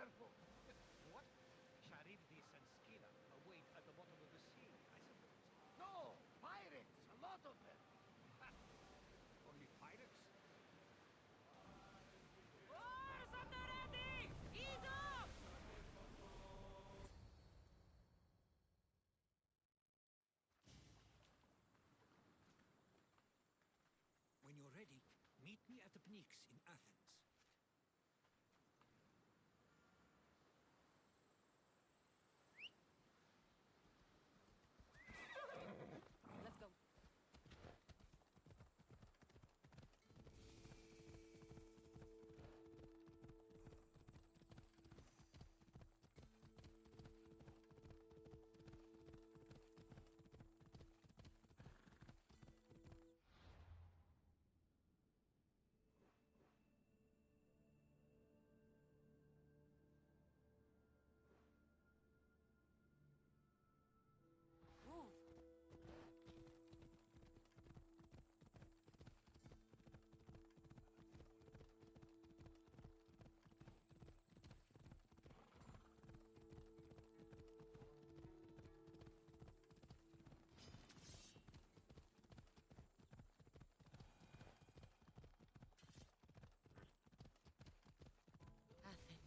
careful. What? Charybdis and Scylla await at the bottom of the sea, I suppose. No! Pirates! A lot of them! Ha! Only pirates? Oars at the ready! Ease off! When you're ready, meet me at the Pnyx in Athens. Let's go. Move! Athens.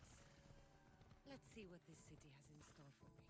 Let's see what this city has in store for me.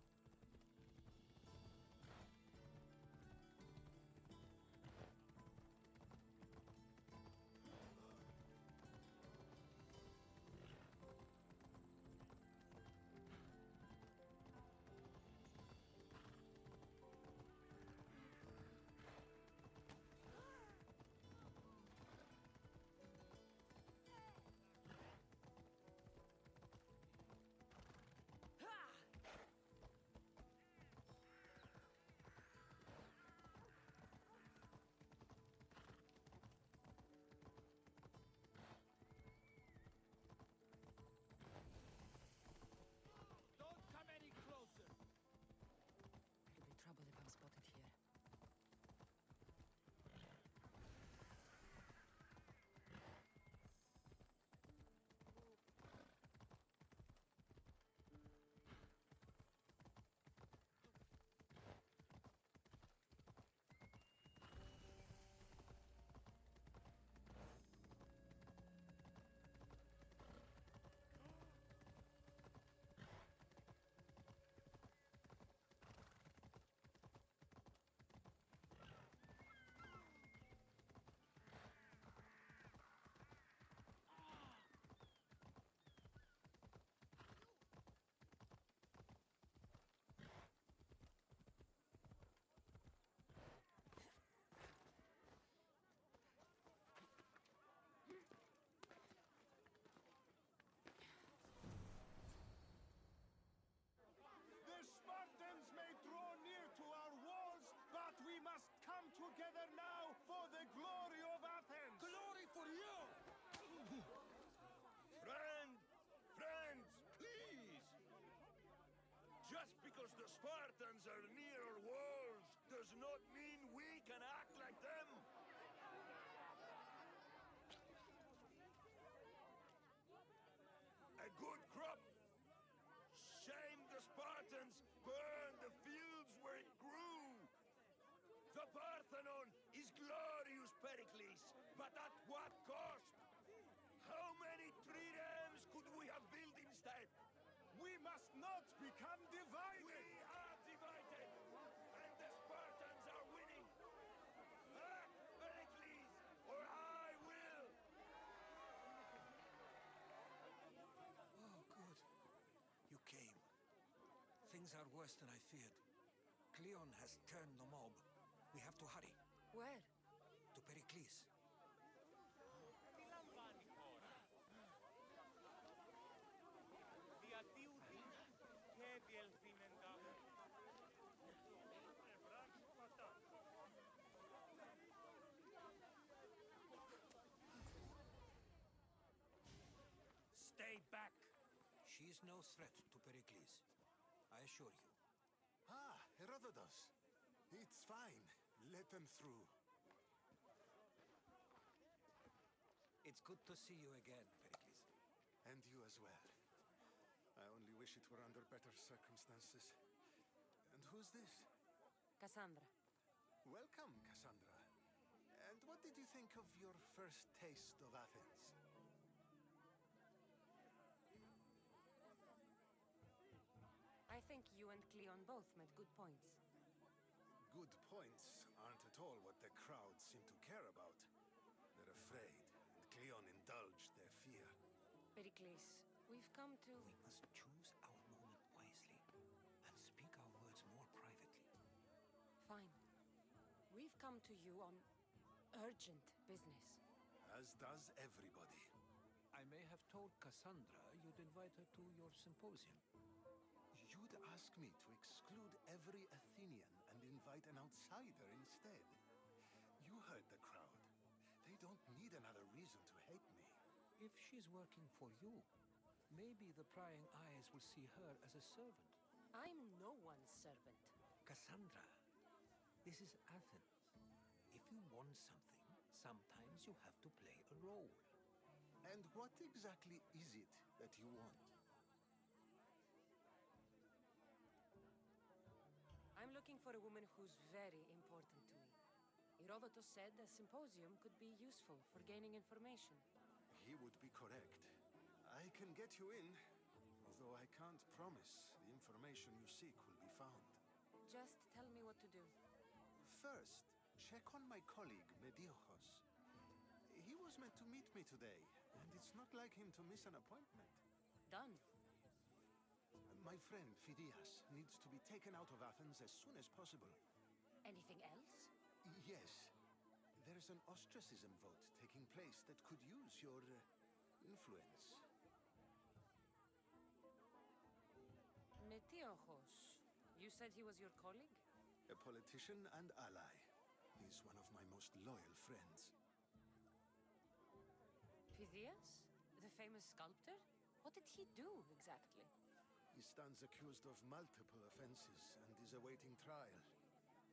Don't come any closer! It'll be trouble if I'm spotted here. The Spartans may draw near to our walls, but we must come together now for the glory of Athens! Glory for you! Friends, please! Just because the Spartans are near our walls does not mean we can act like them! A good crop! Shame the Spartans burned the fields where it grew! The Parthenon is glorious, Perikles, but at what cost? How many triremes could we have built instead? We must not become divided! We are divided, and the Spartans are winning! Act, Perikles, or I will! Oh, good. You came. Things are worse than I feared. Cleon has turned the mob. We have to hurry. Where? To Perikles. Stay back! She is no threat to Perikles. I assure you. Ah, Herodotos. It's fine. Let them through. It's good to see you again, Perikles. And you as well. wish it were under better circumstances. And who's this? Cassandra. Welcome, Cassandra. And what did you think of your first taste of Athens? I think you and Cleon both made good points. Good points aren't at all what the crowd seem to care about. They're afraid, and Cleon indulged their fear. Perikles, we've come to... We must choose our moment wisely and speak our words more privately. Fine. We've come to you on urgent business. As does everybody. I may have told Cassandra you'd invite her to your symposium. You'd ask me to exclude every Athenian and invite an outsider instead. You heard the crowd. They don't need another reason to hate me. If she's working for you, maybe the prying eyes will see her as a servant. I'm no one's servant. Cassandra, this is Athens. If you want something, sometimes you have to play a role. And what exactly is it that you want? I'm looking for a woman who's very important to me. Herodotos said a symposium could be useful for gaining information. He would be correct. I can get you in, although I can't promise the information you seek will be found. Just tell me what to do. First, check on my colleague, Metiochos. He was meant to meet me today, and it's not like him to miss an appointment. Done. My friend, Phidias, needs to be taken out of Athens as soon as possible. Anything else? Yes. There's an ostracism vote taking place that could use your influence. Metiochos. You said he was your colleague? A politician and ally. He's one of my most loyal friends. Phidias? The famous sculptor? What did he do, exactly? He stands accused of multiple offenses and is awaiting trial.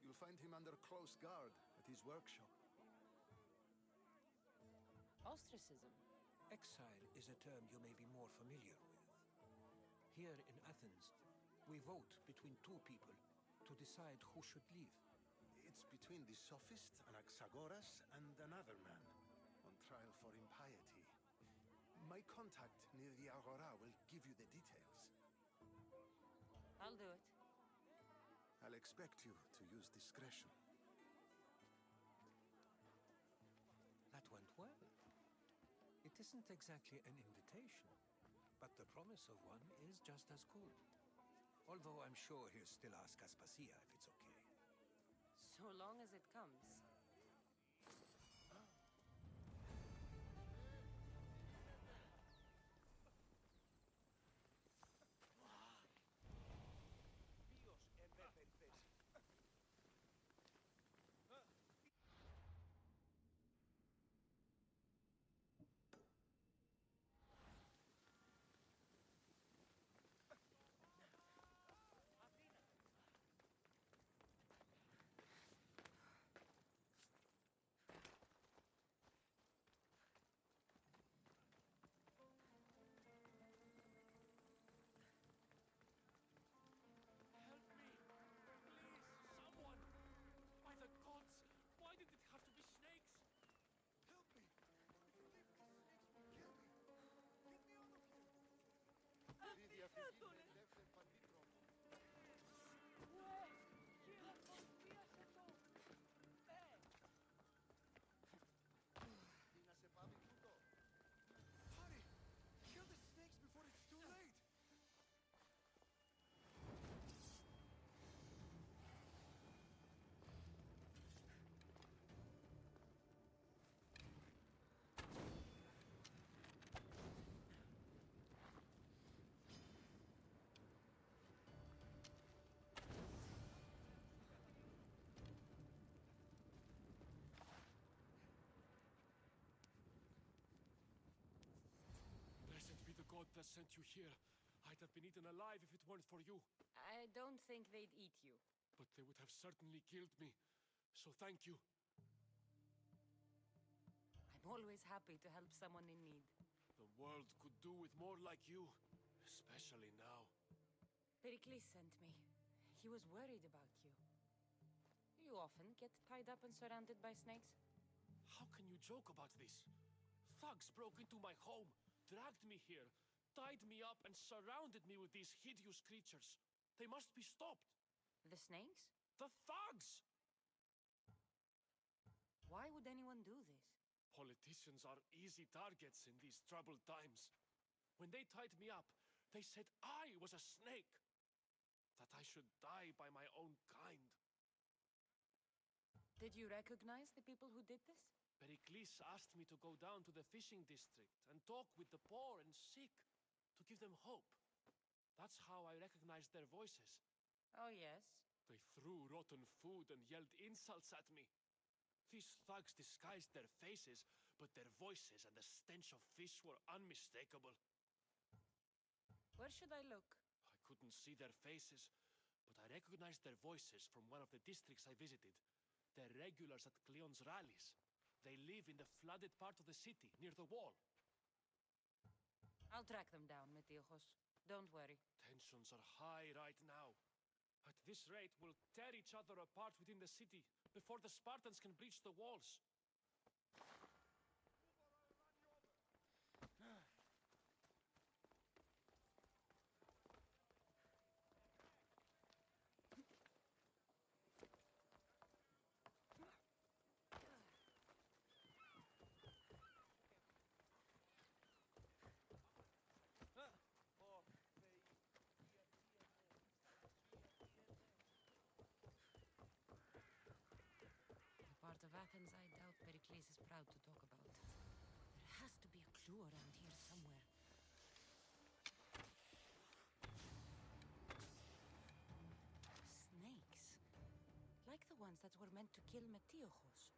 You'll find him under close guard at his workshop. Ostracism? Exile is a term you may be more familiar with. Here in Athens, we vote between two people to decide who should leave. It's between the sophist Anaxagoras and another man on trial for impiety. My contact near the Agora will give you the details. I'll do it. I'll expect you to use discretion. That went well. It isn't exactly an invitation, but the promise of one is just as good. Although I'm sure he'll still ask Aspasia if it's okay. So long as it comes. God that sent you here. I'd have been eaten alive if it weren't for you. I don't think they'd eat you. But they would have certainly killed me. So thank you. I'm always happy to help someone in need. The world could do with more like you. Especially now. Perikles sent me. He was worried about you. You often get tied up and surrounded by snakes? How can you joke about this? Thugs broke into my home, dragged me here, tied me up, and surrounded me with these hideous creatures. They must be stopped. The snakes? The thugs! Why would anyone do this? Politicians are easy targets in these troubled times. When they tied me up, they said I was a snake. That I should die by my own kind. Did you recognize the people who did this? Perikles asked me to go down to the fishing district and talk with the poor and sick, to give them hope. That's how I recognized their voices. Oh, yes? They threw rotten food and yelled insults at me. These thugs disguised their faces, but their voices and the stench of fish were unmistakable. Where should I look? I couldn't see their faces, but I recognized their voices from one of the districts I visited. They're regulars at Cleon's rallies. They live in the flooded part of the city, near the wall. I'll track them down, Metiochos. Don't worry. Tensions are high right now. At this rate, we'll tear each other apart within the city before the Spartans can breach the walls. The part of Athens I doubt Perikles is proud to talk about. There has to be a clue around here somewhere. Snakes. Like the ones that were meant to kill Metiochos.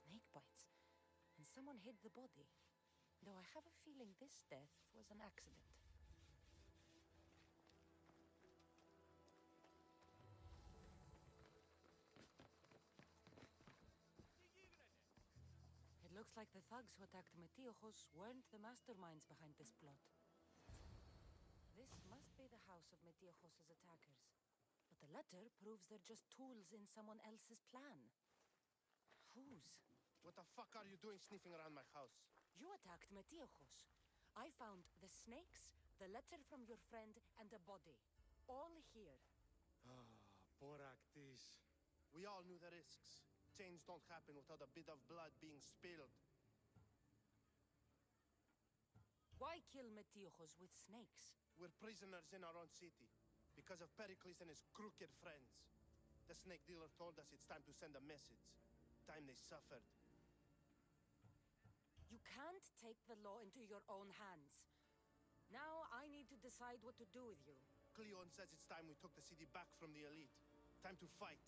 Snake bites. And someone hid the body. Though I have a feeling this death was an accident. It looks like the thugs who attacked Metiochos weren't the masterminds behind this plot. This must be the house of Metiochos' attackers. But the letter proves they're just tools in someone else's plan. Whose? What the fuck are you doing sniffing around my house? You attacked Metiochos. I found the snakes, the letter from your friend, and a body. All here. Poraktis. We all knew the risks. Change don't happen without a bit of blood being spilled. Why kill Metiochos with snakes? We're prisoners in our own city, because of Perikles and his crooked friends. The snake dealer told us it's time to send a message. Time they suffered. You can't take the law into your own hands. Now I need to decide what to do with you. Cleon says it's time we took the city back from the elite. Time to fight.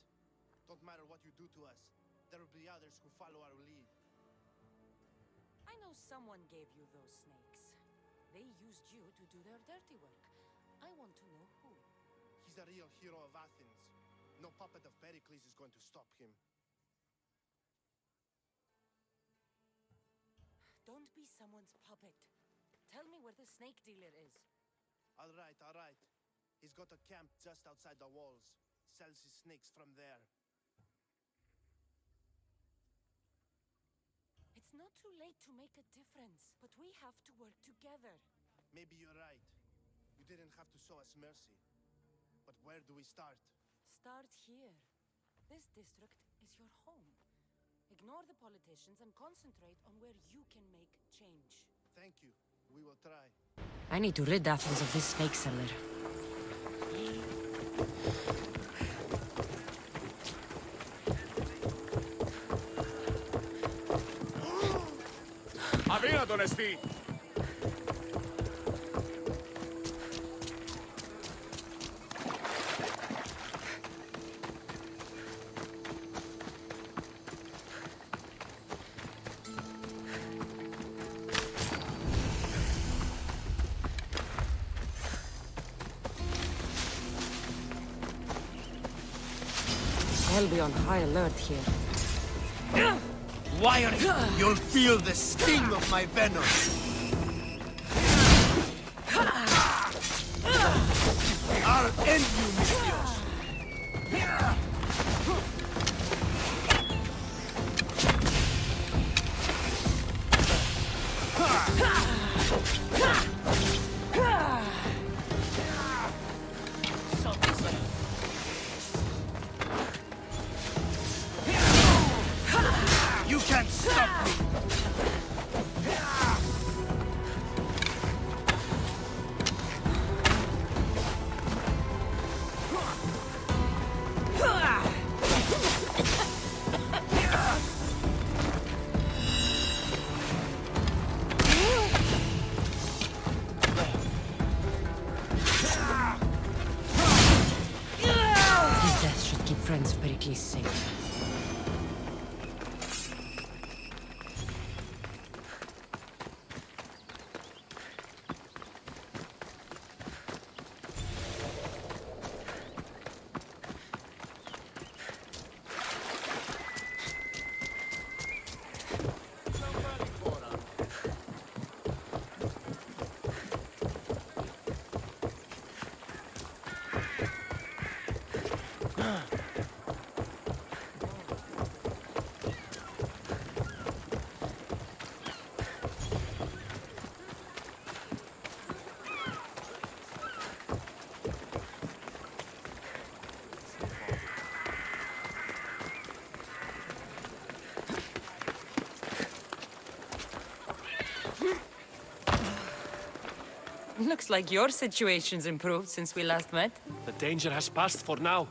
Don't matter what you do to us. There will be others who follow our lead. I know someone gave you those snakes. They used you to do their dirty work. I want to know who. He's a real hero of Athens. No puppet of Perikles is going to stop him. Don't be someone's puppet. Tell me where the snake dealer is. All right, all right. He's got a camp just outside the walls. Sells his snakes from there. It's not too late to make a difference, but we have to work together. Maybe you're right. You didn't have to show us mercy. But where do we start? Start here. This district is your home. Ignore the politicians and concentrate on where you can make change. Thank you. We will try. I need to rid Athens of this snake seller. Αδύνατον εστί! hell be on high alert here. Wire it! You'll feel the sting of my venom! I'll end you, Metiochos! You can't stop me! His death should keep friends of Perikles safe. Looks like your situation's improved since we last met. The danger has passed for now.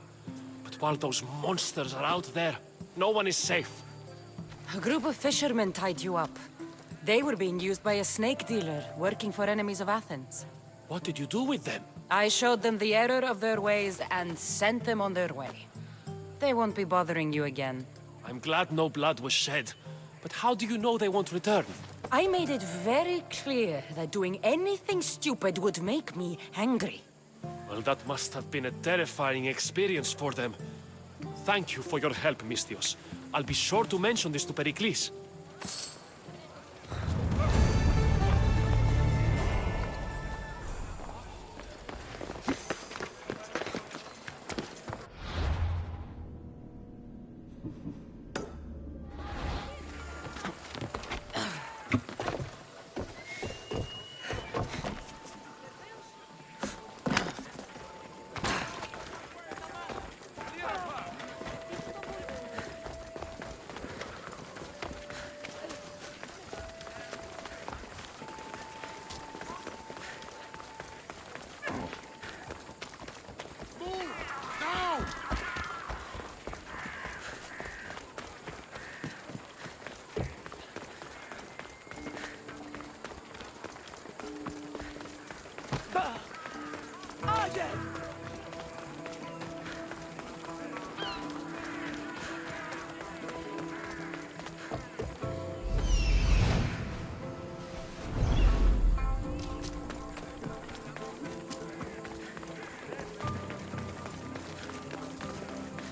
But while those monsters are out there, no one is safe. A group of fishermen tied you up. They were being used by a snake dealer working for enemies of Athens. What did you do with them? I showed them the error of their ways and sent them on their way. They won't be bothering you again. I'm glad no blood was shed. But how do you know they won't return? I made it very clear that doing anything stupid would make me angry. Well, that must have been a terrifying experience for them. Thank you for your help, Metiochos. I'll be sure to mention this to Perikles.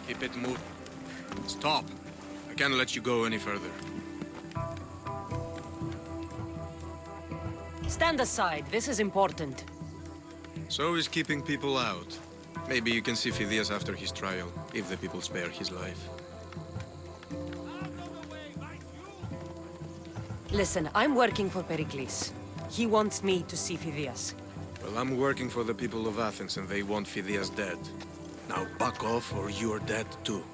Keep it moving. Stop. I can't let you go any further. Stand aside. This is important. So is keeping people out. Maybe you can see Phidias after his trial, if the people spare his life. Listen, I'm working for Perikles. He wants me to see Phidias. Well, I'm working for the people of Athens, and they want Phidias dead. Now back off, or you're dead too.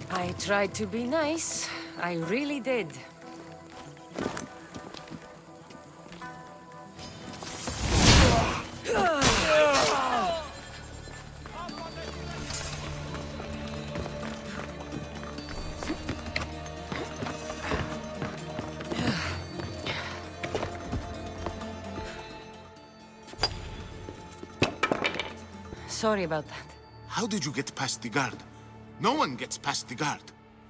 I tried to be nice. I really did. Sorry about that. How did you get past the guard? No one gets past the guard.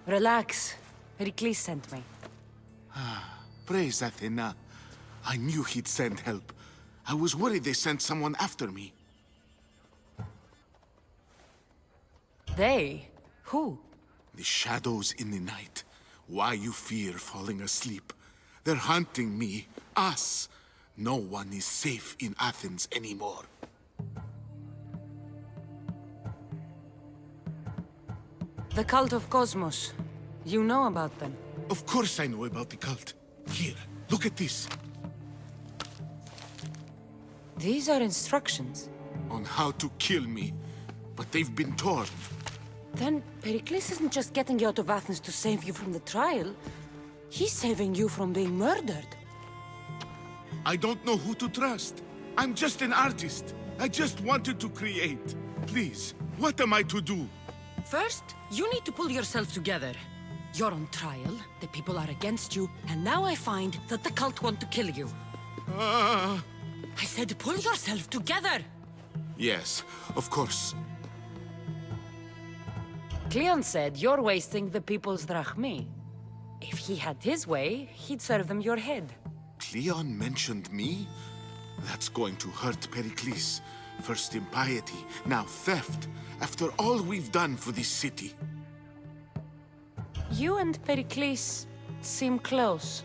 Relax. Perikles sent me. Praise Athena. I knew he'd send help. I was worried they sent someone after me. They? Who? The shadows in the night. Why you fear falling asleep? They're hunting me. Us. No one is safe in Athens anymore. The cult of Cosmos. You know about them? Of course I know about the cult. Here, look at this. These are instructions. On how to kill me. But they've been torn. Then Perikles isn't just getting you out of Athens to save you from the trial. He's saving you from being murdered. I don't know who to trust. I'm just an artist. I just wanted to create. Please, what am I to do? First, you need to pull yourself together. You're on trial, the people are against you, and now I find that the cult want to kill you. I said pull yourself together! Yes, of course. Cleon said you're wasting the people's drachmi. If he had his way, he'd serve them your head. Cleon mentioned me? That's going to hurt Perikles. First impiety, now theft. After all we've done for this city. You and Perikles seem close.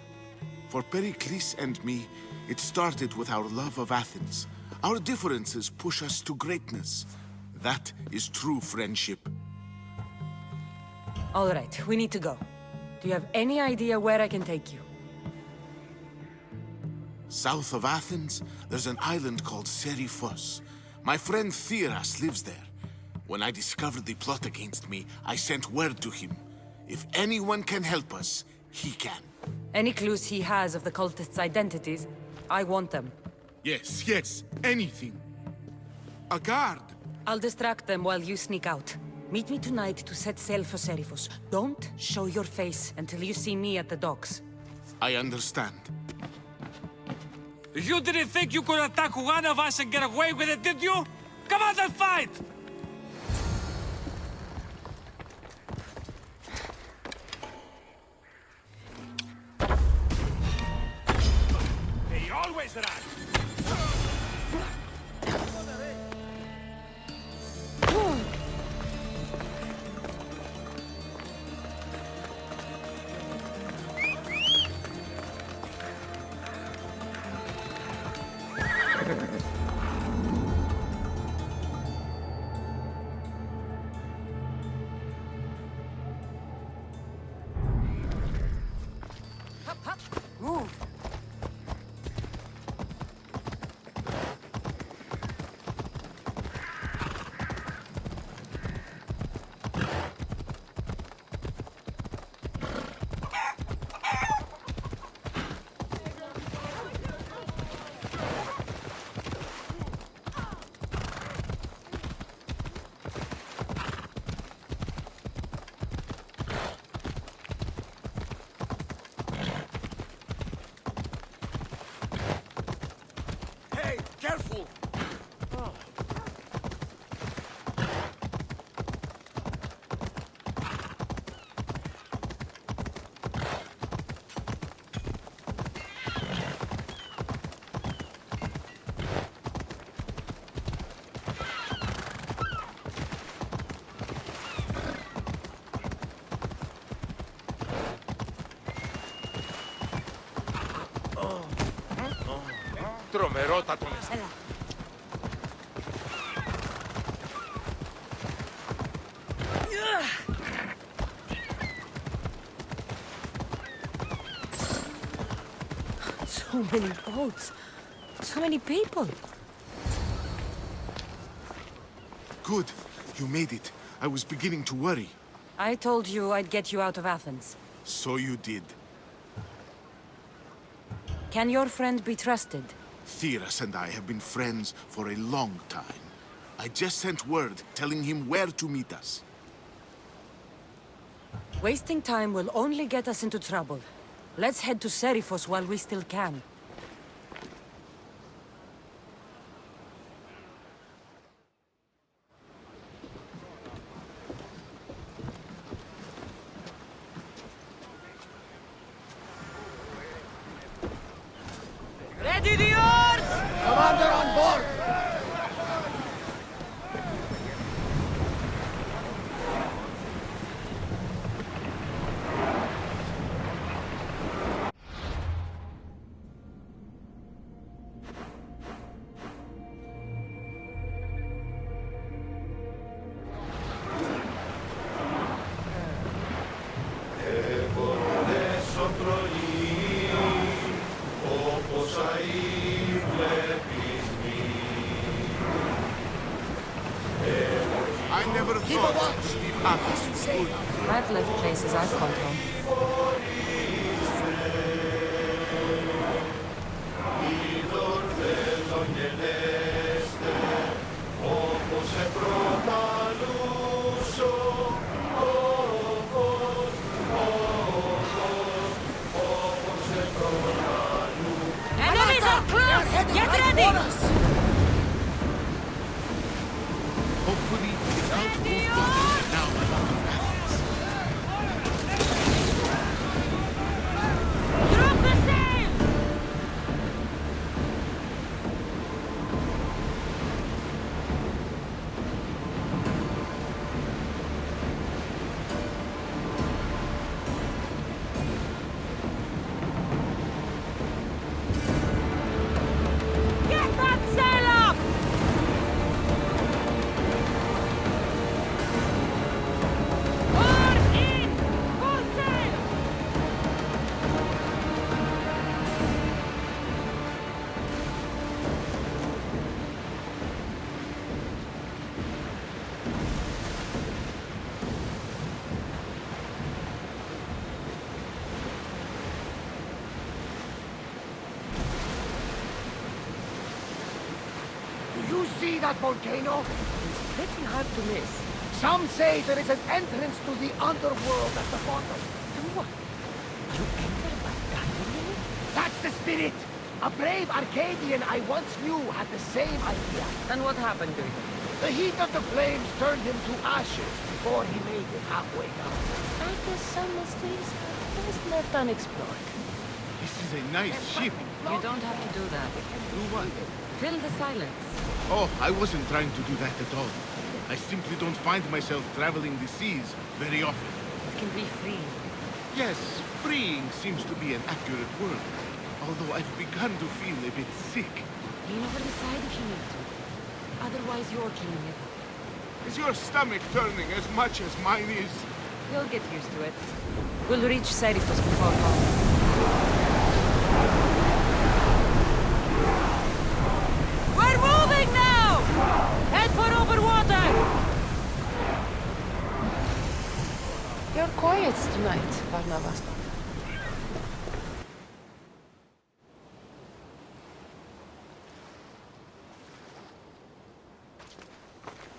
For Perikles and me, it started with our love of Athens. Our differences push us to greatness. That is true friendship. All right, we need to go. Do you have any idea where I can take you? South of Athens, there's an island called Seriphos. My friend Theras lives there. When I discovered the plot against me, I sent word to him. If anyone can help us, he can. Any clues he has of the cultists' identities, I want them. Yes, yes, anything. A guard! I'll distract them while you sneak out. Meet me tonight to set sail for Seriphos. Don't show your face until you see me at the docks. I understand. You didn't think you could attack one of us and get away with it, did you? Come on and fight! They always run! Move! Careful! Τρομερότατο. Έλα. So many boats. So many people. Good. You made it. I was beginning to worry. I told you I'd get you out of Athens. So you did. Can your friend be trusted? Theras and I have been friends for a long time. I just sent word telling him where to meet us. Wasting time will only get us into trouble. Let's head to Seriphos while we still can. Ready the oars! Come on, never thought to leave Athens for good. I've left places I've called home. Enemies are close! Get ready! Hopefully, it's out of water now I'm out of Athens. Drop the sail! Get that sail up! Oars in! Full sail! Do you see that volcano? It's pretty hard to miss. Some say there is an entrance to the underworld at the bottom. And what? You enter by guiding it? That's the spirit! A brave Arcadian I once knew had the same idea. And what happened to him? The heat of the flames turned him to ashes before he made it halfway down. I guess some mysteries are best left unexplored. This is a nice ship. You don't have to do that. Do what? Fill the silence. Oh, I wasn't trying to do that at all. I simply don't find myself traveling the seas very often. It can be free. Yes, freeing seems to be an accurate word. Although I've begun to feel a bit sick. Lean over the side if you need to. Otherwise, you're cleaning it up. Is your stomach turning as much as mine is? You'll get used to it. We'll reach Seriphos before long. We're moving now! Head for open water! You're quiet tonight, Barnabas.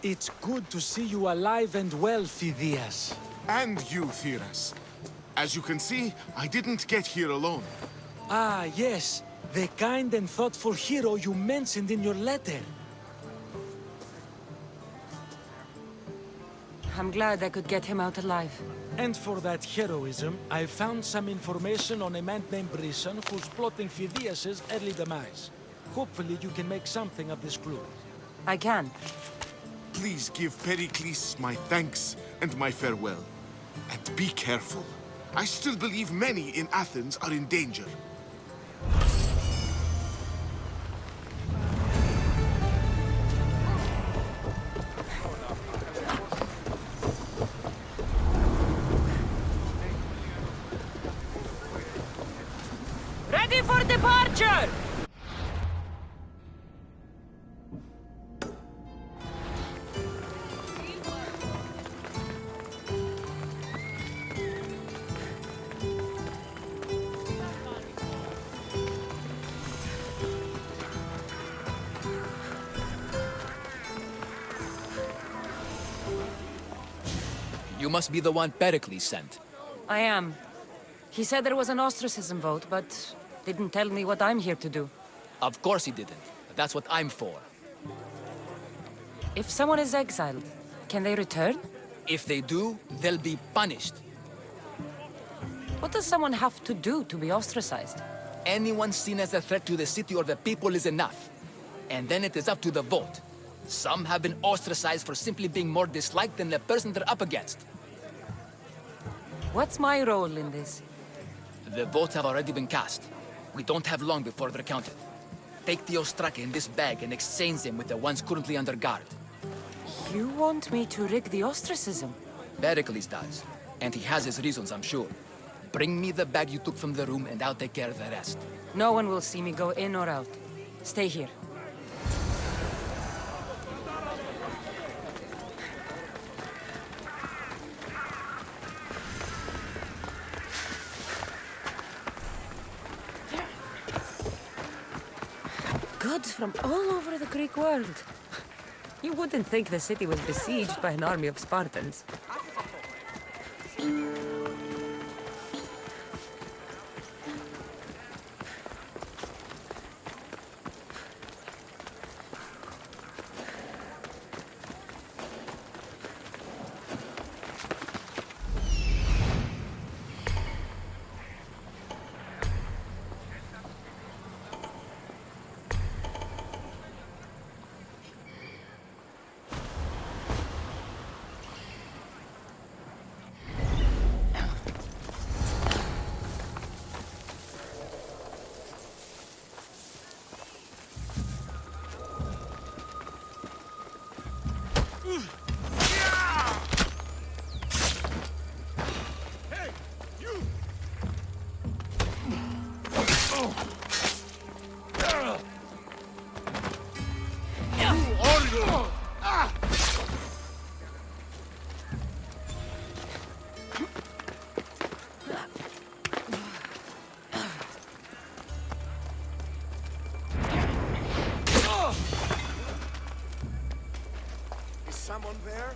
It's good to see you alive and well, Phidias. And you, Theras. As you can see, I didn't get here alone. Ah, yes. The kind and thoughtful hero you mentioned in your letter. I'm glad I could get him out alive. And for that heroism, I found some information on a man named Brisson who's plotting Phidias' early demise. Hopefully you can make something of this clue. I can. Please give Perikles my thanks and my farewell. And be careful. I still believe many in Athens are in danger. Ready for departure! You must be the one Perikles sent. I am. He said there was an ostracism vote, but didn't tell me what I'm here to do. Of course he didn't. That's what I'm for. If someone is exiled, can they return? If they do, they'll be punished. What does someone have to do to be ostracized? Anyone seen as a threat to the city or the people is enough. And then it is up to the vote. Some have been ostracized for simply being more disliked than the person they're up against. What's my role in this? The votes have already been cast. We don't have long before they're counted. Take the ostraka in this bag and exchange them with the ones currently under guard. You want me to rig the ostracism? Perikles does. And he has his reasons, I'm sure. Bring me the bag you took from the room and I'll take care of the rest. No one will see me go in or out. Stay here. Gods from all over the Greek world. You wouldn't think the city was besieged by an army of Spartans. Someone there?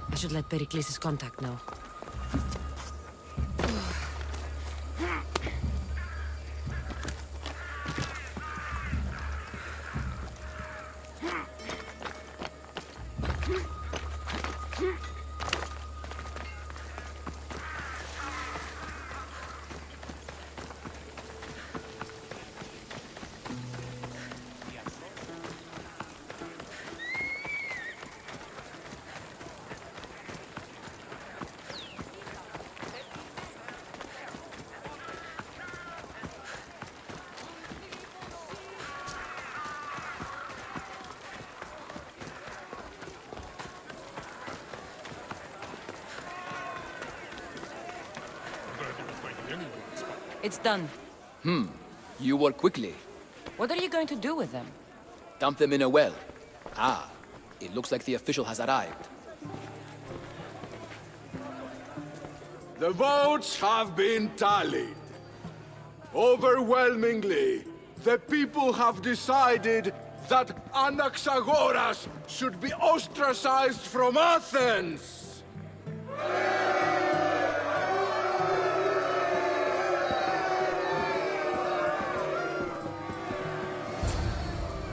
I should let Perikles' contact know. It's done. You work quickly. What are you going to do with them? Dump them in a well. Ah, it looks like the official has arrived. The votes have been tallied. Overwhelmingly, the people have decided that Anaxagoras should be ostracized from Athens!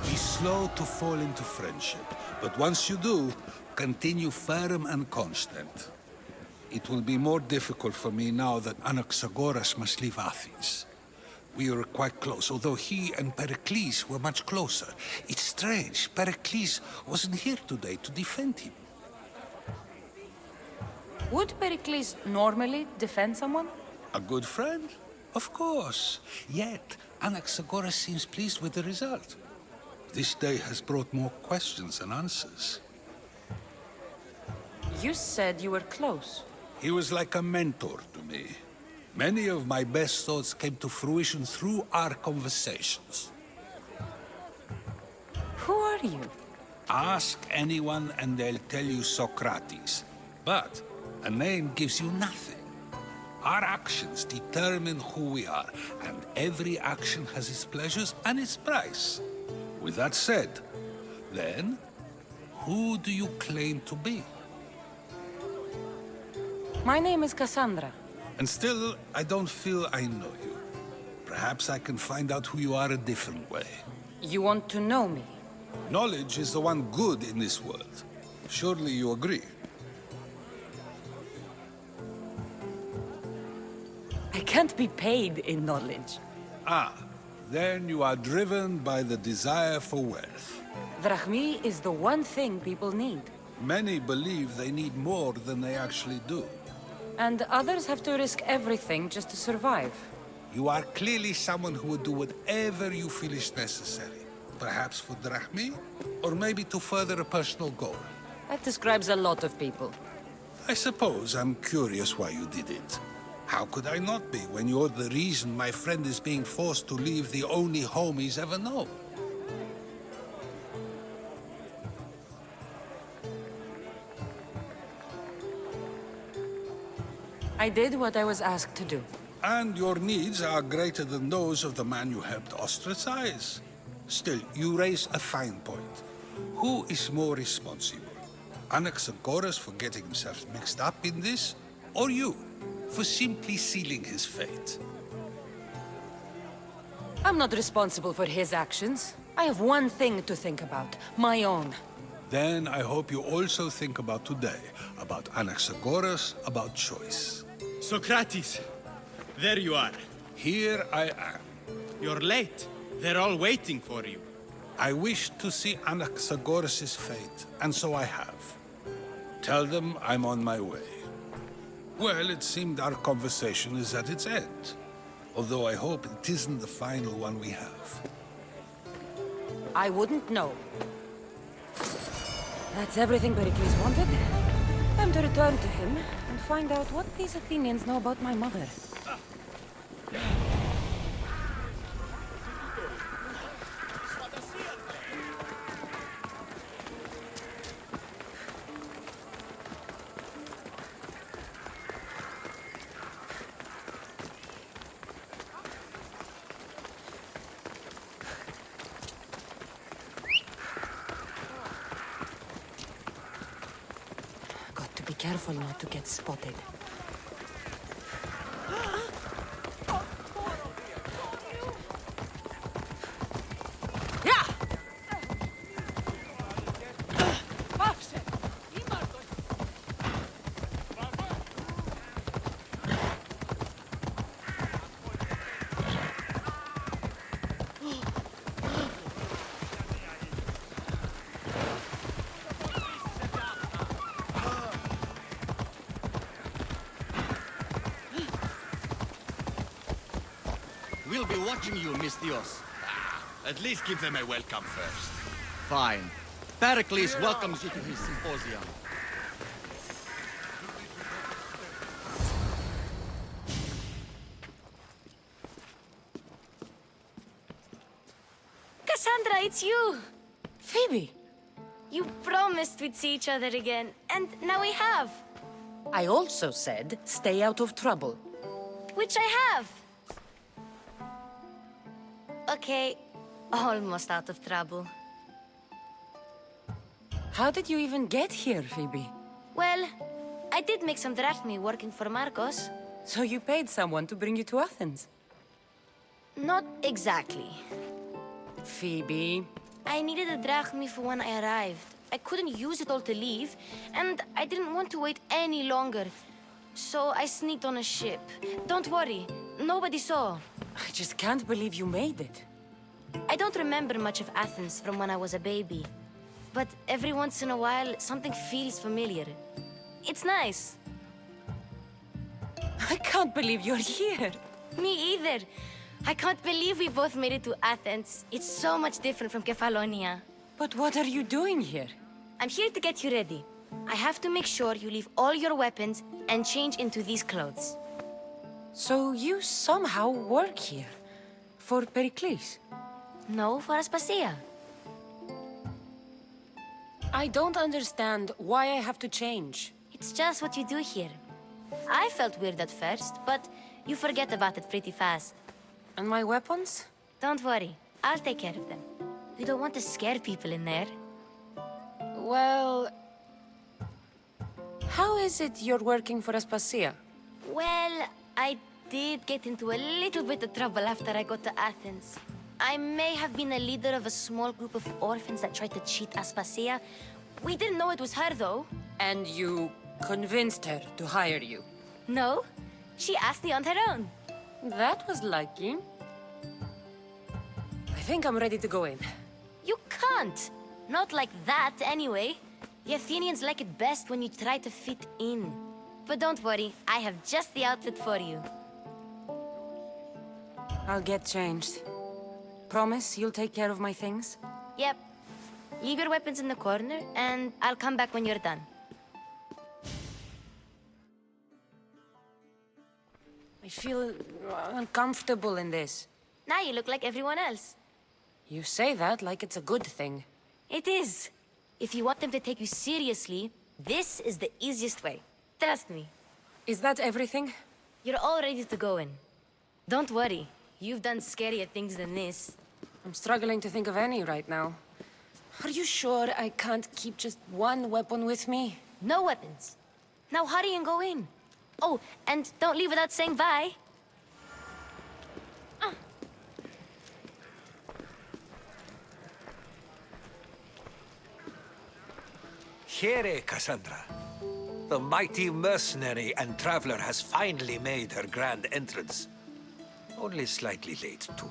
Be slow to fall into friendship, but once you do, continue firm and constant. It will be more difficult for me now that Anaxagoras must leave Athens. We were quite close, although he and Perikles were much closer. It's strange, Perikles wasn't here today to defend him. Would Perikles normally defend someone? A good friend? Of course. Yet, Anaxagoras seems pleased with the result. This day has brought more questions than answers. You said you were close. He was like a mentor to me. Many of my best thoughts came to fruition through our conversations. Who are you? Ask anyone and they'll tell you Socrates. But a name gives you nothing. Our actions determine who we are, and every action has its pleasures and its price. With that said, then, who do you claim to be? My name is Cassandra. And still, I don't feel I know you. Perhaps I can find out who you are a different way. You want to know me? Knowledge is the one good in this world. Surely you agree? I can't be paid in knowledge. Ah, then you are driven by the desire for wealth. Drachmi is the one thing people need. Many believe they need more than they actually do. And others have to risk everything just to survive. You are clearly someone who would do whatever you feel is necessary. Perhaps for drachmae, or maybe to further a personal goal. That describes a lot of people. I suppose I'm curious why you did it. How could I not be when you're the reason my friend is being forced to leave the only home he's ever known? I did what I was asked to do. And your needs are greater than those of the man you helped ostracize. Still, you raise a fine point. Who is more responsible? Anaxagoras for getting himself mixed up in this, or you, for simply sealing his fate? I'm not responsible for his actions. I have one thing to think about, my own. Then I hope you also think about today, about Anaxagoras, about choice. Socrates, there you are. Here I am. You're late. They're all waiting for you. I wish to see Anaxagoras' fate, and so I have. Tell them I'm on my way. Well, it seemed our conversation is at its end. Although I hope it isn't the final one we have. I wouldn't know. That's everything Perikles wanted. Time to return to him and find out what these Athenians know about my mother. Be careful not to get spotted. We'll be watching you, Metiochos. At least give them a welcome first. Fine. Perikles welcomes you to his Symposium. Cassandra, it's you! Phoebe! You promised we'd see each other again, and now we have. I also said, stay out of trouble. Which I have. Okay, almost out of trouble. How did you even get here, Phoebe? Well, I did make some drachmae working for Marcos. So you paid someone to bring you to Athens? Not exactly. Phoebe... I needed a drachmae for when I arrived. I couldn't use it all to leave, and I didn't want to wait any longer. So I sneaked on a ship. Don't worry, nobody saw. I just can't believe you made it. I don't remember much of Athens from when I was a baby. But every once in a while, something feels familiar. It's nice. I can't believe you're here. Me either. I can't believe we both made it to Athens. It's so much different from Kefalonia. But what are you doing here? I'm here to get you ready. I have to make sure you leave all your weapons and change into these clothes. So you somehow work here? For Perikles? No, for Aspasia. I don't understand why I have to change. It's just what you do here. I felt weird at first, but you forget about it pretty fast. And my weapons? Don't worry, I'll take care of them. We don't want to scare people in there. Well... How is it you're working for Aspasia? Well, I did get into a little bit of trouble after I got to Athens. I may have been a leader of a small group of orphans that tried to cheat Aspasia. We didn't know it was her, though. And you convinced her to hire you? No, she asked me on her own. That was lucky. I think I'm ready to go in. You can't. Not like that, anyway. The Athenians like it best when you try to fit in. But don't worry, I have just the outfit for you. I'll get changed. Promise you'll take care of my things? Yep. Leave your weapons in the corner, and I'll come back when you're done. I feel uncomfortable in this. Now you look like everyone else. You say that like it's a good thing. It is. If you want them to take you seriously, this is the easiest way. Trust me. Is that everything? You're all ready to go in. Don't worry. You've done scarier things than this. I'm struggling to think of any right now. Are you sure I can't keep just one weapon with me? No weapons. Now hurry and go in. Oh, and don't leave without saying bye. Here, Cassandra. The mighty mercenary and traveler has finally made her grand entrance. Only slightly late, too.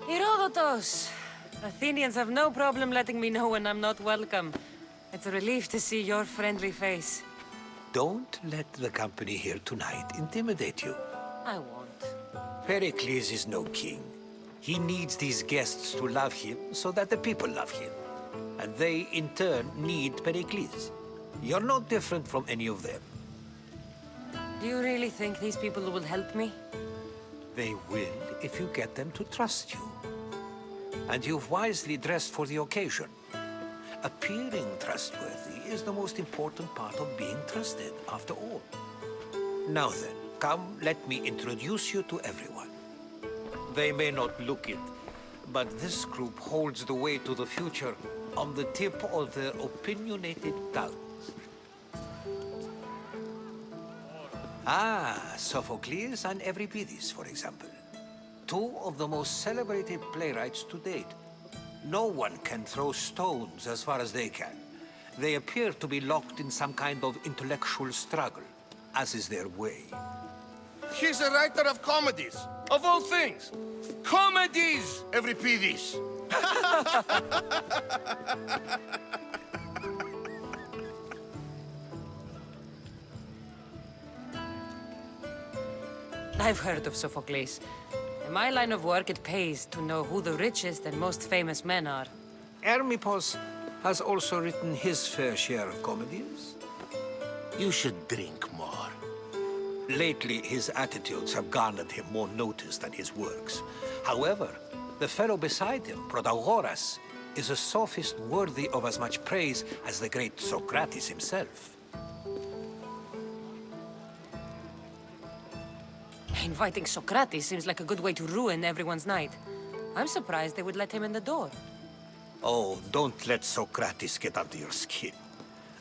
Herodotos! Athenians have no problem letting me know when I'm not welcome. It's a relief to see your friendly face. Don't let the company here tonight intimidate you. I won't. Perikles is no king. He needs these guests to love him so that the people love him. And they, in turn, need Perikles. You're no different from any of them. Do you really think these people will help me? They will if you get them to trust you. And you've wisely dressed for the occasion. Appearing trustworthy is the most important part of being trusted, after all. Now then, come, let me introduce you to everyone. They may not look it, but this group holds the way to the future on the tip of their opinionated tongues. Sophokles and Euripides, for example. Two of the most celebrated playwrights to date. No one can throw stones as far as they can. They appear to be locked in some kind of intellectual struggle, as is their way. He's a writer of comedies, of all things. Comedies, Euripides. I've heard of Sophokles. In my line of work, it pays to know who the richest and most famous men are. Hermippos has also written his fair share of comedies. You should drink more. Lately, his attitudes have garnered him more notice than his works. However, the fellow beside him, Protagoras, is a sophist worthy of as much praise as the great Socrates himself. Inviting Socrates seems like a good way to ruin everyone's night. I'm surprised they would let him in the door. Oh, don't let Socrates get under your skin.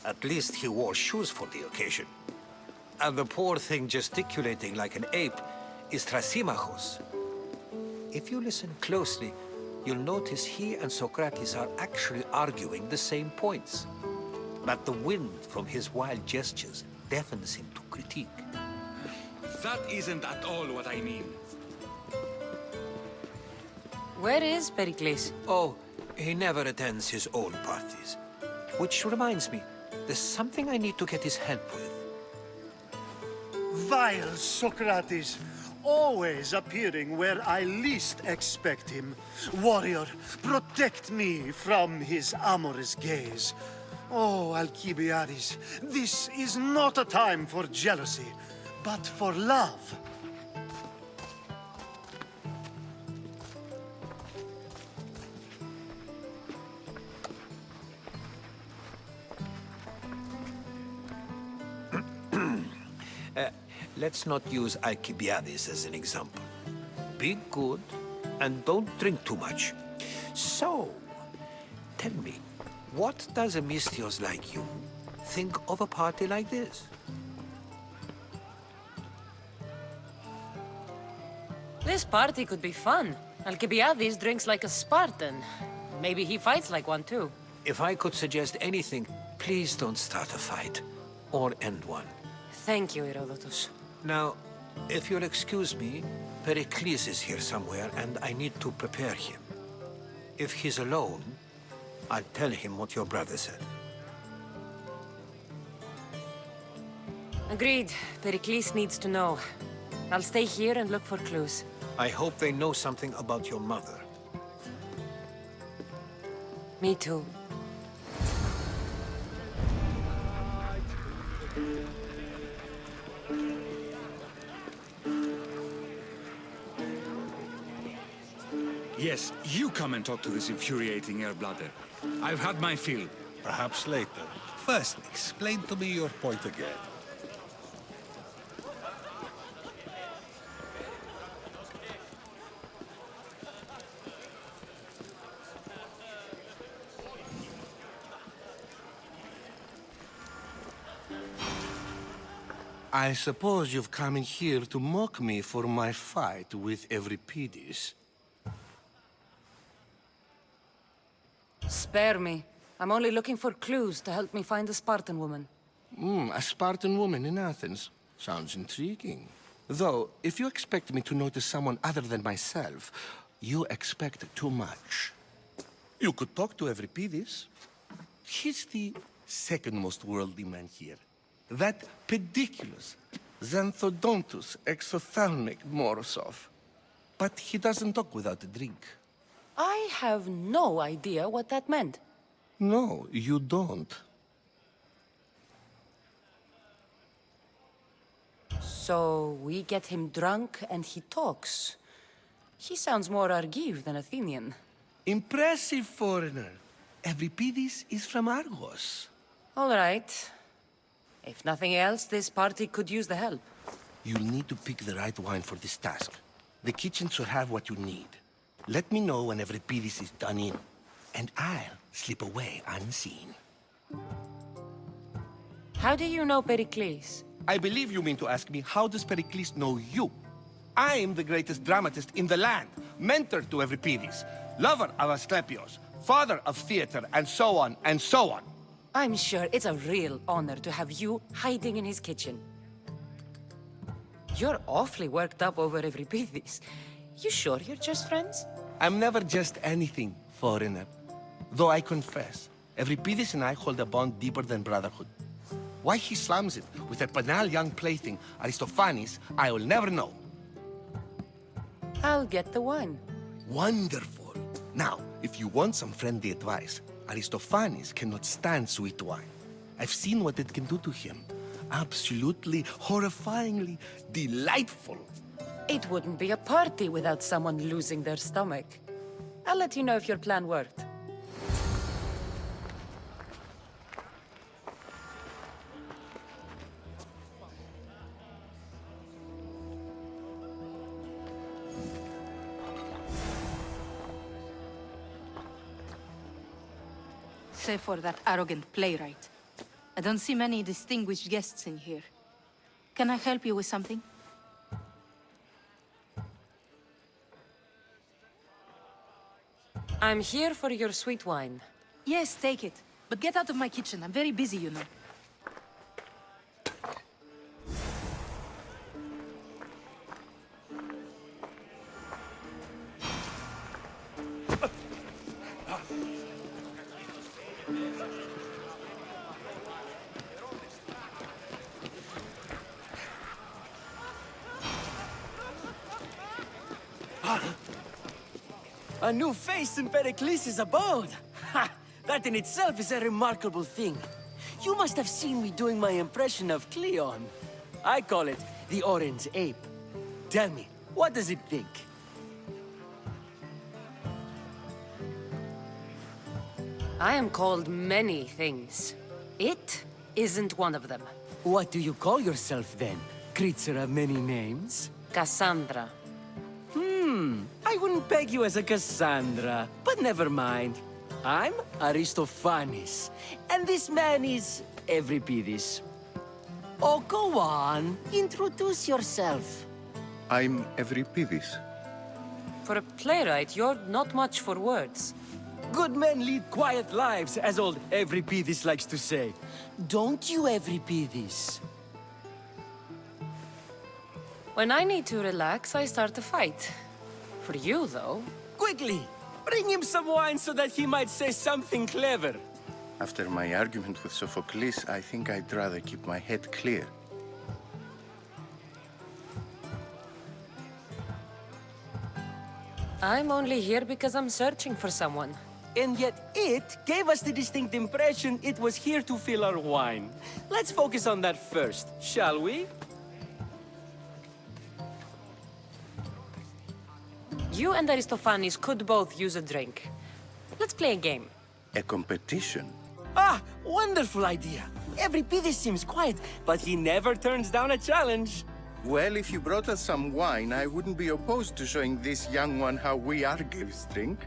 At least he wore shoes for the occasion. And the poor thing gesticulating like an ape is Thrasymachos. If you listen closely, you'll notice he and Socrates are actually arguing the same points. But the wind from his wild gestures deafens him to critique. That isn't at all what I mean. Where is Perikles? Oh, he never attends his own parties. Which reminds me, there's something I need to get his help with. Vile Socrates, always appearing where I least expect him. Warrior, protect me from his amorous gaze. Oh, Alcibiades, this is not a time for jealousy, but for love. Let's not use Alcibiades as an example. Be good, and don't drink too much. So, tell me, what does a Mystios like you think of a party like this? This party could be fun. Alcibiades drinks like a Spartan. Maybe he fights like one too. If I could suggest anything, please don't start a fight, or end one. Thank you, Herodotos. Now, if you'll excuse me, Perikles is here somewhere, and I need to prepare him. If he's alone, I'll tell him what your brother said. Agreed. Perikles needs to know. I'll stay here and look for clues. I hope they know something about your mother. Me too. Yes, you come and talk to this infuriating airbladder. I've had my fill. Perhaps later. First, explain to me your point again. I suppose you've come in here to mock me for my fight with Euripides. Spare me. I'm only looking for clues to help me find a Spartan woman. A Spartan woman in Athens. Sounds intriguing. Though, if you expect me to notice someone other than myself, you expect too much. You could talk to Euripides. He's the second most worldly man here. That pediculous, xanthodontus exophthalmic Morosov. But he doesn't talk without a drink. I have no idea what that meant. No, you don't. So we get him drunk and he talks. He sounds more Argive than Athenian. Impressive, foreigner. Euripides is from Argos. All right. If nothing else, this party could use the help. You'll need to pick the right wine for this task. The kitchen should have what you need. Let me know when Euripides is done in, and I'll slip away unseen. How do you know Perikles? I believe you mean to ask me, how does Perikles know you? I am the greatest dramatist in the land, mentor to Euripides, lover of Asclepios, father of theater, and so on, and so on. I'm sure it's a real honor to have you hiding in his kitchen. You're awfully worked up over Euripides. You sure you're just friends? I'm never just anything, foreigner. Though I confess, Euripides and I hold a bond deeper than brotherhood. Why he slams it with a banal young plaything, Aristophanes, I will never know. I'll get the wine. Wonderful. Now, if you want some friendly advice, Aristophanes cannot stand sweet wine. I've seen what it can do to him. Absolutely, horrifyingly delightful. It wouldn't be a party without someone losing their stomach. I'll let you know if your plan worked. Save for that arrogant playwright. I don't see many distinguished guests in here. Can I help you with something? I'm here for your sweet wine. Yes, take it. But get out of my kitchen. I'm very busy, you know. A new face in Perikles' abode! Ha! That in itself is a remarkable thing. You must have seen me doing my impression of Cleon. I call it the Orange Ape. Tell me, what does it think? I am called many things. It isn't one of them. What do you call yourself then? Creature of many names? Cassandra. I wouldn't peg you as a Cassandra, but never mind. I'm Aristophanes, and this man is Euripides. Oh, go on. Introduce yourself. I'm Euripides. For a playwright, you're not much for words. Good men lead quiet lives, as old Euripides likes to say. Don't you, Euripides? When I need to relax, I start a fight. For you, though... Quickly! Bring him some wine so that he might say something clever. After my argument with Sophokles, I think I'd rather keep my head clear. I'm only here because I'm searching for someone. And yet it gave us the distinct impression it was here to fill our wine. Let's focus on that first, shall we? You and Aristophanes could both use a drink. Let's play a game. A competition? Ah, wonderful idea. Everybody seems quiet, but he never turns down a challenge. Well, if you brought us some wine, I wouldn't be opposed to showing this young one how we Argives drink.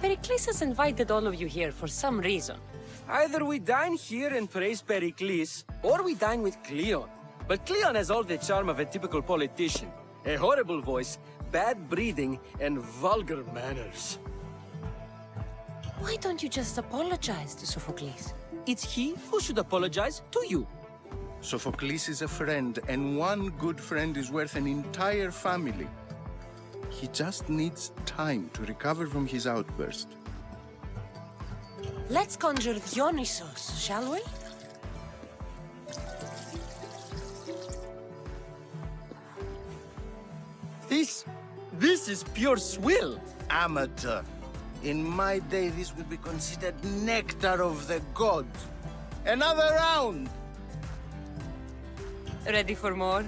Perikles has invited all of you here for some reason. Either we dine here and praise Perikles, or we dine with Cleon. But Cleon has all the charm of a typical politician. A horrible voice, bad breeding, and vulgar manners. Why don't you just apologize to Sophokles? It's he who should apologize to you. Sophokles is a friend, and one good friend is worth an entire family. He just needs time to recover from his outburst. Let's conjure Dionysos, shall we? This is pure swill. Amateur. In my day, this would be considered nectar of the gods. Another round! Ready for more?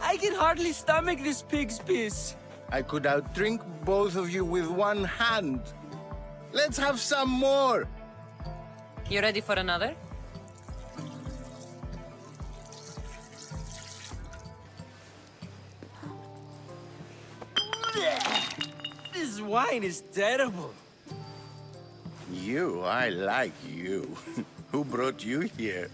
I can hardly stomach this pig's piss. I could outdrink both of you with one hand. Let's have some more! You ready for another? This wine is terrible. I like you. Who brought you here?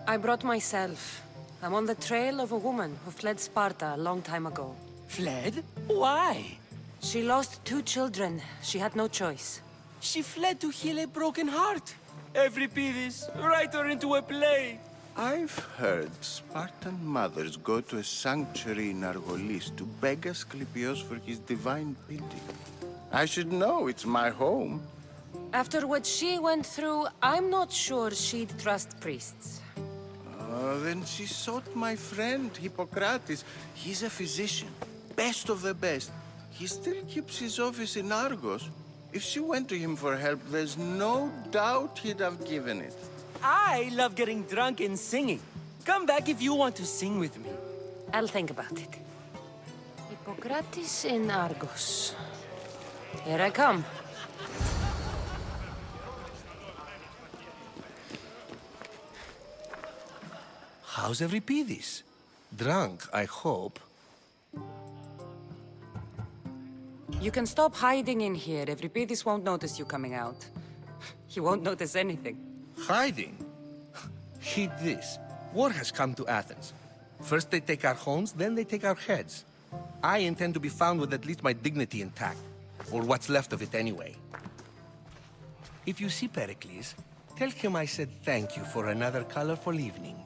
I brought myself. I'm on the trail of a woman who fled Sparta a long time ago. Fled? Why? She lost 2 children. She had no choice. She fled to heal a broken heart. Euripides, write her into a play. I've heard Spartan mothers go to a sanctuary in Argolis to beg Asclepios for his divine pity. I should know, it's my home. After what she went through, I'm not sure she'd trust priests. Then she sought my friend, Hippocrates. He's a physician, best of the best. He still keeps his office in Argos. If she went to him for help, there's no doubt he'd have given it. I love getting drunk and singing. Come back if you want to sing with me. I'll think about it. Hippocrates in Argos. Here I come. How's Euripides? Drunk, I hope. You can stop hiding in here. Euripides won't notice you coming out. He won't notice anything. Hiding? Heed this. War has come to Athens. First they take our homes, then they take our heads. I intend to be found with at least my dignity intact. Or what's left of it anyway. If you see Perikles, tell him I said thank you for another colorful evening.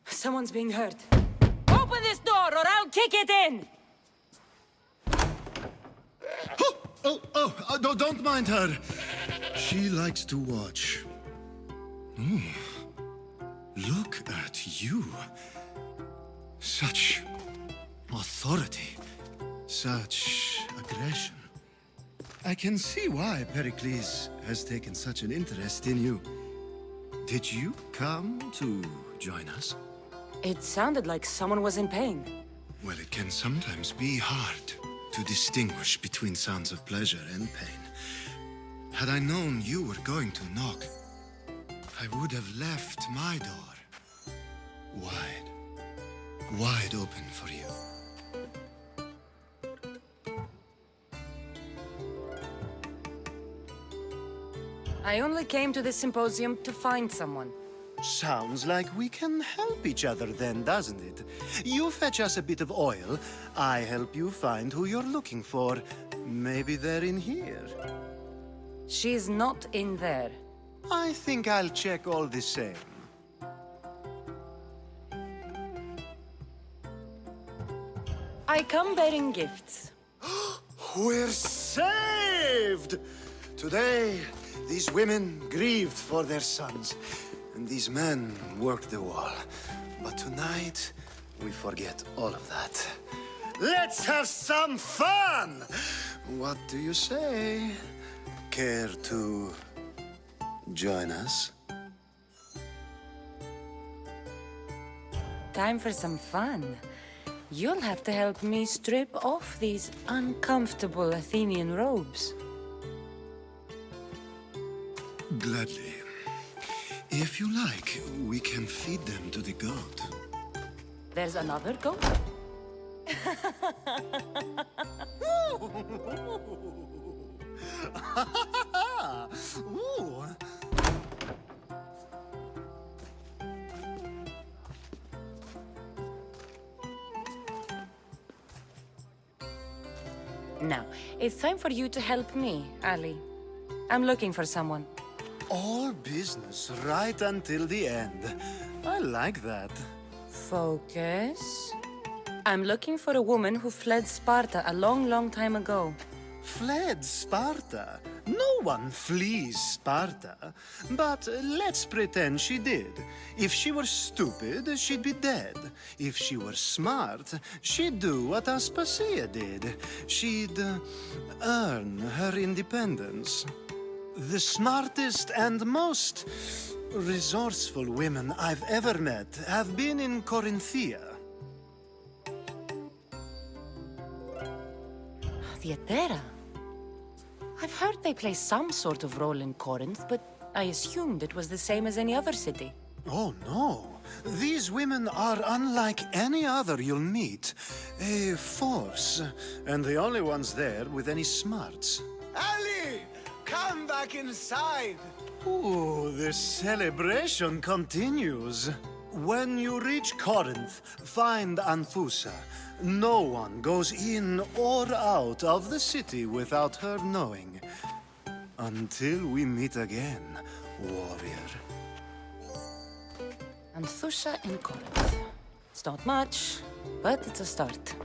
Someone's being hurt. Open this door or I'll kick it in! No, don't mind her. She likes to watch. Look at you. Such authority. Such aggression. I can see why Perikles has taken such an interest in you. Did you come to join us? It sounded like someone was in pain. Well, it can sometimes be hard to distinguish between sounds of pleasure and pain. Had I known you were going to knock, I would have left my door wide open for you. I only came to this symposium to find someone. Sounds like we can help each other then, doesn't it? You fetch us a bit of oil, I help you find who you're looking for. Maybe they're in here. She's not in there. I think I'll check all the same. I come bearing gifts. We're saved! Today, these women grieved for their sons, and these men worked the wall. But tonight, we forget all of that. Let's have some fun! What do you say? Care to join us? Time for some fun. You'll have to help me strip off these uncomfortable Athenian robes. Gladly. If you like, we can feed them to the goat. There's another goat? Ooh. Now, it's time for you to help me, Ali. I'm looking for someone. All business right until the end. I like that. Focus. I'm looking for a woman who fled Sparta a long, long time ago. Fled Sparta? No one flees Sparta. But let's pretend she did. If she were stupid, she'd be dead. If she were smart, she'd do what Aspasia did. She'd earn her independence. The smartest and most resourceful women I've ever met have been in Corinthia. Theatera? I've heard they play some sort of role in Corinth, but I assumed it was the same as any other city. Oh, no. These women are unlike any other you'll meet. A force, and the only ones there with any smarts. Ali! Come back inside! Ooh, the celebration continues. When you reach Corinth, find Anthusa. No one goes in or out of the city without her knowing. Until we meet again, warrior. Anthusa in Corinth. It's not much, but it's a start.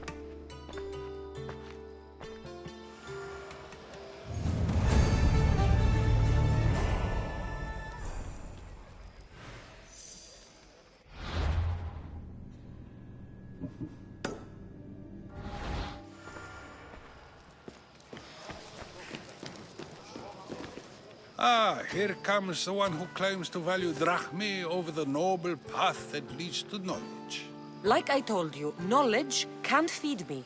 Ah, here comes the one who claims to value drachmae over the noble path that leads to knowledge. Like I told you, knowledge can't feed me.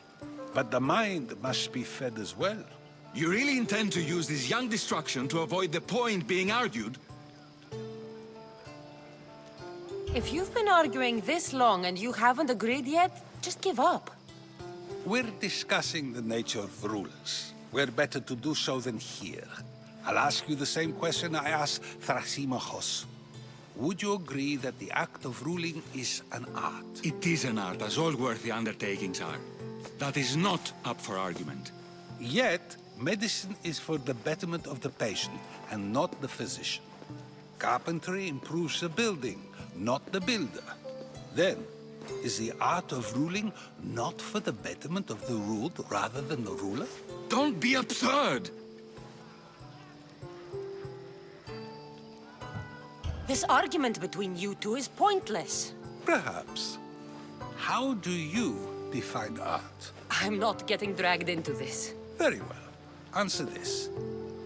But the mind must be fed as well. You really intend to use this young destruction to avoid the point being argued? If you've been arguing this long and you haven't agreed yet, just give up. We're discussing the nature of rulers. Where better to do so than here? I'll ask you the same question I asked Thrasymachos. Would you agree that the act of ruling is an art? It is an art, as all worthy undertakings are. That is not up for argument. Yet, medicine is for the betterment of the patient, and not the physician. Carpentry improves the building, not the builder. Then, is the art of ruling not for the betterment of the ruled rather than the ruler? Don't be absurd! This argument between you two is pointless. Perhaps. How do you define art? I'm not getting dragged into this. Very well. Answer this.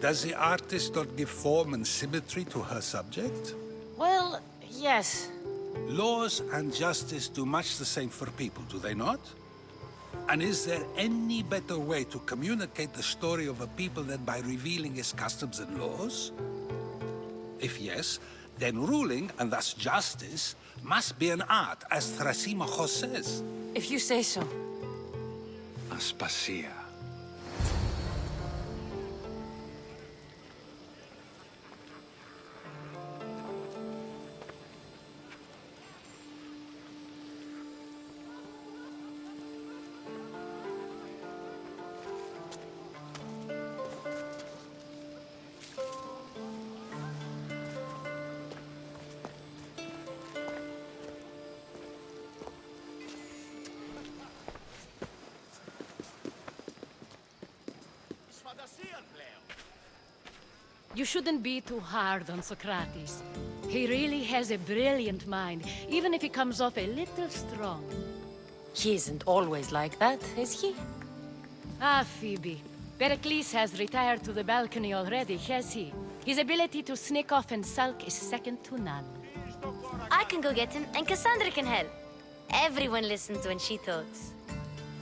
Does the artist not give form and symmetry to her subject? Well, yes. Laws and justice do much the same for people, do they not? And is there any better way to communicate the story of a people than by revealing its customs and laws? If yes, then ruling, and thus justice, must be an art, as Thrasymachos says. If you say so. You shouldn't be too hard on Socrates. He really has a brilliant mind, even if he comes off a little strong. He isn't always like that, is he? Ah, Phoebe. Perikles has retired to the balcony already, has he? His ability to sneak off and sulk is second to none. I can go get him, and Cassandra can help. Everyone listens when she talks.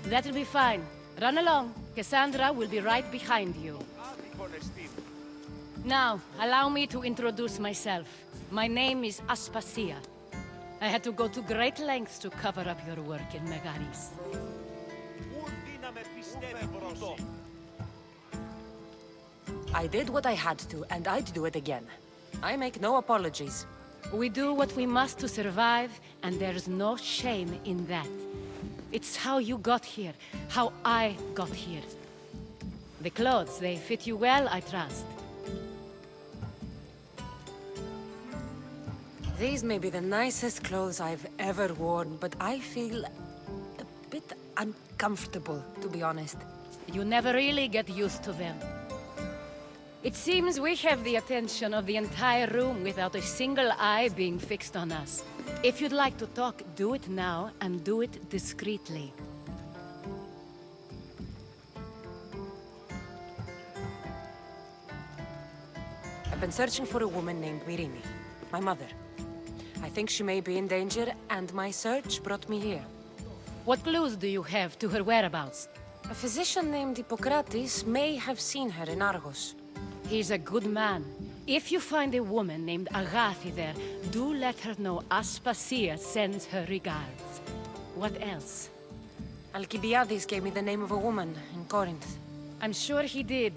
That'll be fine. Run along. Cassandra will be right behind you. Now, allow me to introduce myself. My name is Aspasia. I had to go to great lengths to cover up your work in Megaris. I did what I had to, and I'd do it again. I make no apologies. We do what we must to survive, and there's no shame in that. It's how you got here, how I got here. The clothes, they fit you well, I trust. These may be the nicest clothes I've ever worn, but I feel a bit uncomfortable, to be honest. You never really get used to them. It seems we have the attention of the entire room without a single eye being fixed on us. If you'd like to talk, do it now, and do it discreetly. I've been searching for a woman named Myrine, my mother. I think she may be in danger, and my search brought me here. What clues do you have to her whereabouts? A physician named Hippocrates may have seen her in Argos. He's a good man. If you find a woman named Agathi there, do let her know Aspasia sends her regards. What else? Alcibiades gave me the name of a woman in Corinth. I'm sure he did.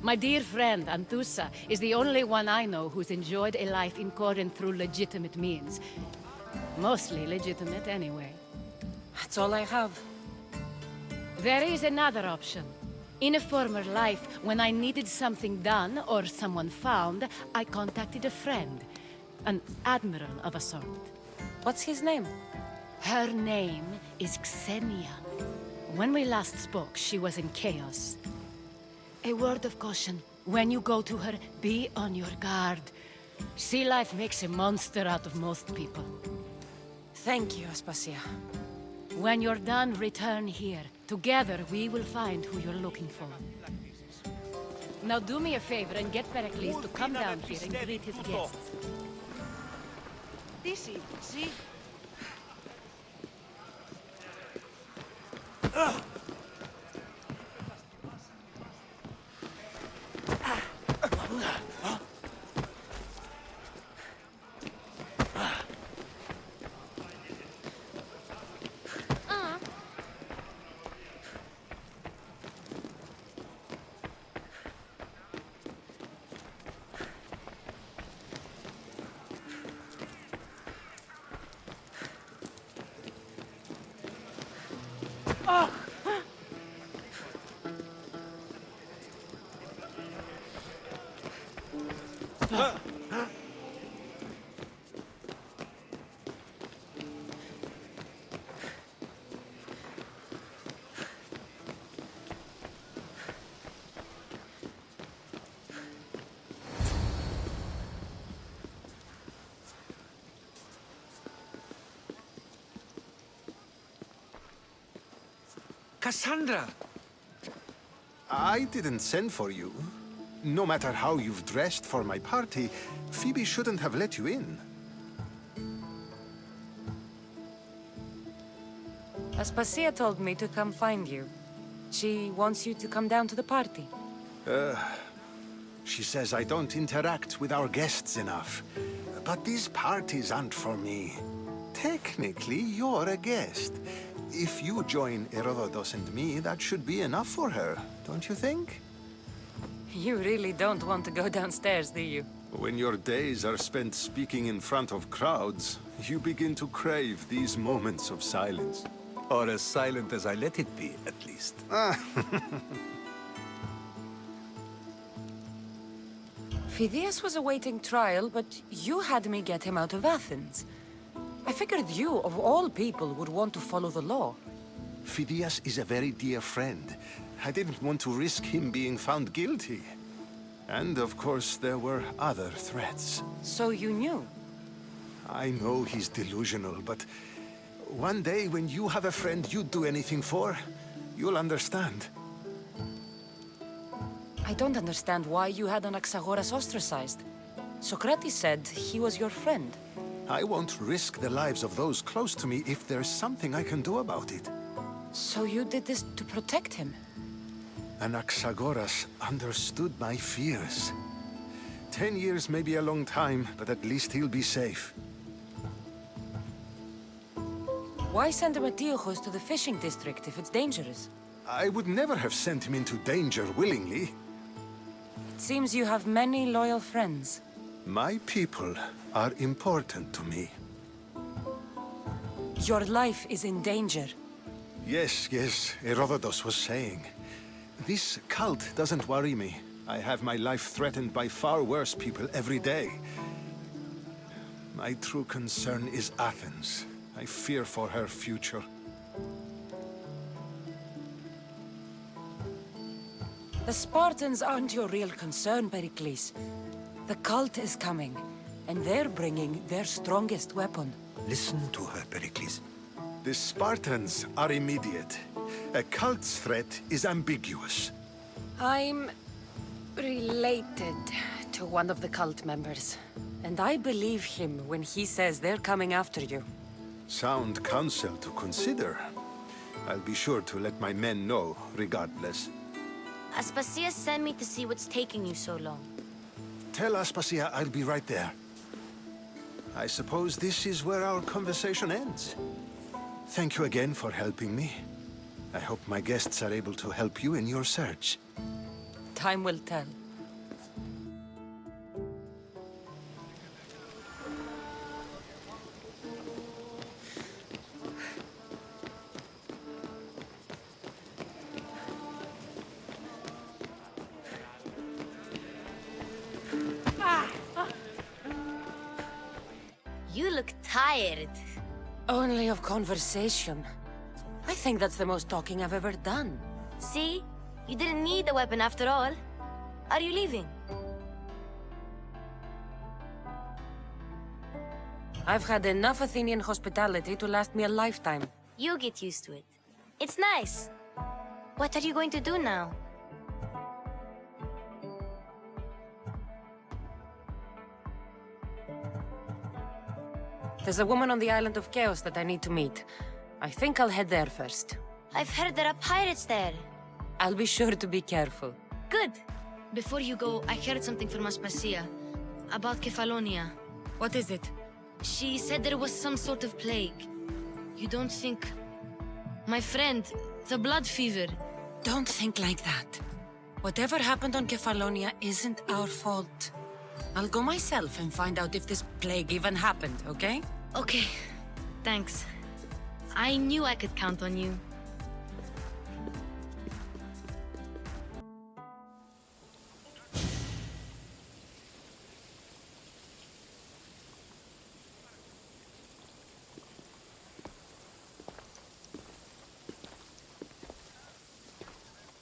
My dear friend, Anthusa, is the only one I know who's enjoyed a life in Corinth through legitimate means. Mostly legitimate, anyway. That's all I have. There is another option. In a former life, when I needed something done or someone found, I contacted a friend. An admiral of a sort. What's his name? Her name is Xenia. When we last spoke, she was in chaos. A word of caution. When you go to her, be on your guard. Sea life makes a monster out of most people. Thank you, Aspasia. When you're done, return here. Together, we will find who you're looking for. Now do me a favor and get Perikles to come down here and greet his guests. See? Cassandra! I didn't send for you. No matter how you've dressed for my party, Phoebe shouldn't have let you in. Aspasia told me to come find you. She wants you to come down to the party. She says I don't interact with our guests enough. But these parties aren't for me. Technically, you're a guest. If you join Herodotos and me, that should be enough for her, don't you think? You really don't want to go downstairs, do you? When your days are spent speaking in front of crowds, you begin to crave these moments of silence. Or as silent as I let it be, at least. Phidias was awaiting trial, but you had me get him out of Athens. I figured you, of all people, would want to follow the law. Phidias is a very dear friend. I didn't want to risk him being found guilty. And of course, there were other threats. So you knew? I know he's delusional, but one day when you have a friend you'd do anything for, you'll understand. I don't understand why you had Anaxagoras ostracized. Socrates said he was your friend. I won't risk the lives of those close to me if there's something I can do about it. So you did this to protect him? Anaxagoras understood my fears. 10 years may be a long time, but at least he'll be safe. Why send a Metiochos to the fishing district if it's dangerous? I would never have sent him into danger willingly. It seems you have many loyal friends. My people are important to me. Your life is in danger. Yes, Herodotos was saying. This cult doesn't worry me. I have my life threatened by far worse people every day. My true concern is Athens. I fear for her future. The Spartans aren't your real concern, Perikles. The cult is coming, and they're bringing their strongest weapon. Listen to her, Perikles. The Spartans are immediate. A cult's threat is ambiguous. I'm related to one of the cult members, and I believe him when he says they're coming after you. Sound counsel to consider. I'll be sure to let my men know, regardless. Aspasia sent me to see what's taking you so long. Tell Aspasia I'll be right there. I suppose this is where our conversation ends. Thank you again for helping me. I hope my guests are able to help you in your search. Time will tell. You look tired. Only of conversation. I think that's the most talking I've ever done. See? You didn't need the weapon after all. Are you leaving? I've had enough Athenian hospitality to last me a lifetime. You get used to it. It's nice. What are you going to do now? There's a woman on the island of Chaos that I need to meet. I think I'll head there first. I've heard there are pirates there. I'll be sure to be careful. Good. Before you go, I heard something from Aspasia. About Kefalonia. What is it? She said there was some sort of plague. You don't think... My friend, the blood fever. Don't think like that. Whatever happened on Kefalonia isn't our fault. I'll go myself and find out if this plague even happened, okay? Okay. Thanks. I knew I could count on you.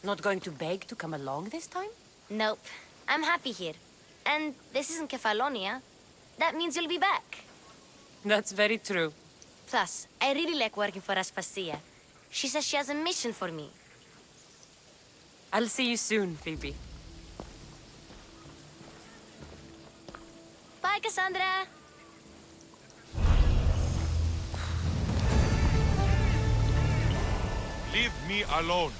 Not going to beg to come along this time? Nope. I'm happy here. And this isn't Kefalonia. That means you'll be back. That's very true. Plus, I really like working for Aspasia. She says she has a mission for me. I'll see you soon, Phoebe. Bye, Cassandra! Leave me alone.